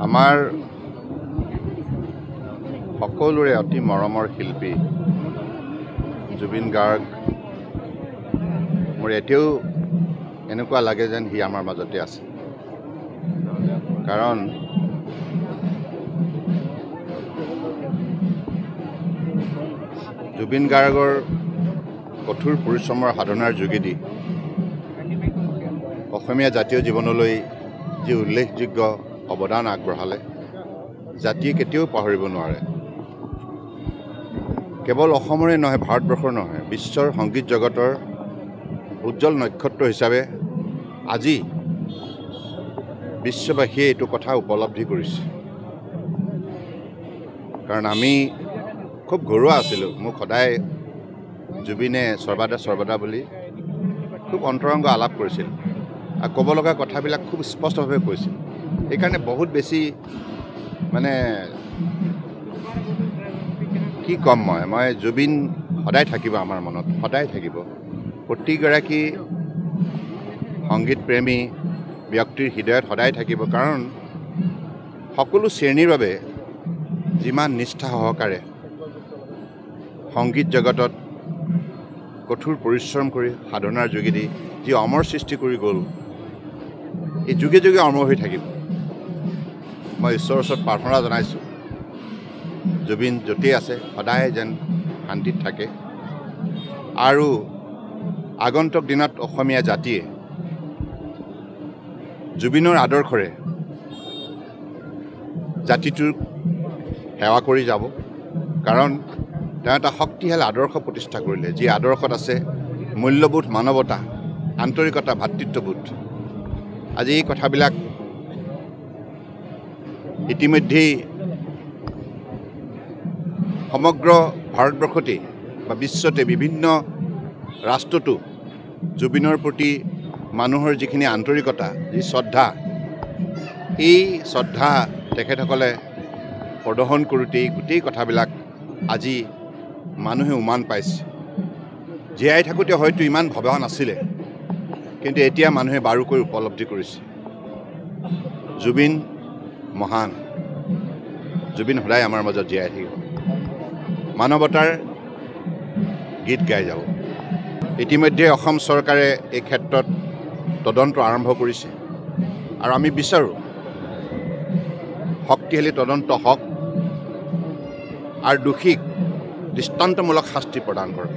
আমাৰ সকলোৰে অতি মৰমৰ শিল্পী জুবিন গাৰ্গ মোৰ এতিয়াও এনেকুৱা লাগে যেন সি আমাৰ মাজতে আছে। কাৰণ জুবিন গাৰ্গৰ কঠোৰ পৰিশ্ৰমৰ সাধনাৰ যোগেদি অসমীয়া জাতীয় জীৱনলৈ যি উল্লেখযোগ্য অৱদান আগবঢ়ালে জাতিয়ে কেতিয়াও পাহৰিব নোৱাৰে। কেৱল অসমৰে নহয়, ভাৰতবৰ্ষৰ নহয়, বিশ্বৰ সংগীত জগতৰ উজ্জ্বল নক্ষত্ৰ হিচাপে আজি বিশ্ববাসীয়ে এইটো কথা উপলব্ধি কৰিছে। কাৰণ আমি খুব ঘৰুৱা আছিলোঁ। মোক সদায় জুবিনে সৰ্বদা বুলি খুব অন্তৰংগ আলাপ কৰিছিল আৰু ক'ব লগা কথাবিলাক খুব স্পষ্টভাৱে কৈছিল। সেইকাৰণে বহুত বেছি কি ক'ম মই জুবিন সদায় থাকিব আমাৰ মনত, সদায় থাকিব। প্ৰতিগৰাকী সংগীত প্ৰেমী ব্যক্তিৰ হৃদয়ত সদায় থাকিব। কাৰণ সকলো শ্ৰেণীৰ বাবে যিমান নিষ্ঠা সহকাৰে সংগীত জগতত কঠোৰ পৰিশ্ৰম কৰি সাধনাৰ যোগেদি যি অমৰ সৃষ্টি কৰি গ'ল, এই যুগে যুগে অমৰ হৈ থাকিব। মই ঈশ্বৰৰ ওচৰত প্ৰাৰ্থনা জনাইছোঁ জুবিন য'তেই আছে সদায় যেন শান্তিত থাকে আৰু আগন্তুক দিনত অসমীয়া জাতিয়ে জুবিনৰ আদৰ্শৰে জাতিটোক সেৱা কৰি যাব। কাৰণ তেওঁ এটা শক্তিশালী আদৰ্শ প্ৰতিষ্ঠা কৰিলে, যি আদৰ্শত আছে মূল্যবোধ, মানৱতা, আন্তৰিকতা, ভাতৃত্ববোধ। আজি এই কথাবিলাক ইতিমধ্যেই সমগ্ৰ ভাৰতবৰ্ষতেই বা বিশ্বতে বিভিন্ন ৰাষ্ট্ৰতো জুবিনৰ প্ৰতি মানুহৰ যিখিনি আন্তৰিকতা, যি শ্ৰদ্ধা, এই শ্ৰদ্ধা তেখেতসকলে প্ৰদৰ্শন কৰোঁতেই গোটেই কথাবিলাক আজি মানুহে উমান পাইছে। জীয়াই থাকোঁতে হয়তো ইমান ভবা নাছিলে, কিন্তু এতিয়া মানুহে বাৰুকৈ উপলব্ধি কৰিছে জুবিন মহান। জুবিন সদায় আমাৰ মাজত জীয়াই থাকিব, মানৱতাৰ গীত গাই যাব। ইতিমধ্যে অসম চৰকাৰে এই ক্ষেত্ৰত তদন্ত আৰম্ভ কৰিছে আৰু আমি বিচাৰোঁ শক্তিশালী তদন্ত হওক আৰু দোষীক দৃষ্টান্তমূলক শাস্তি প্ৰদান কৰক।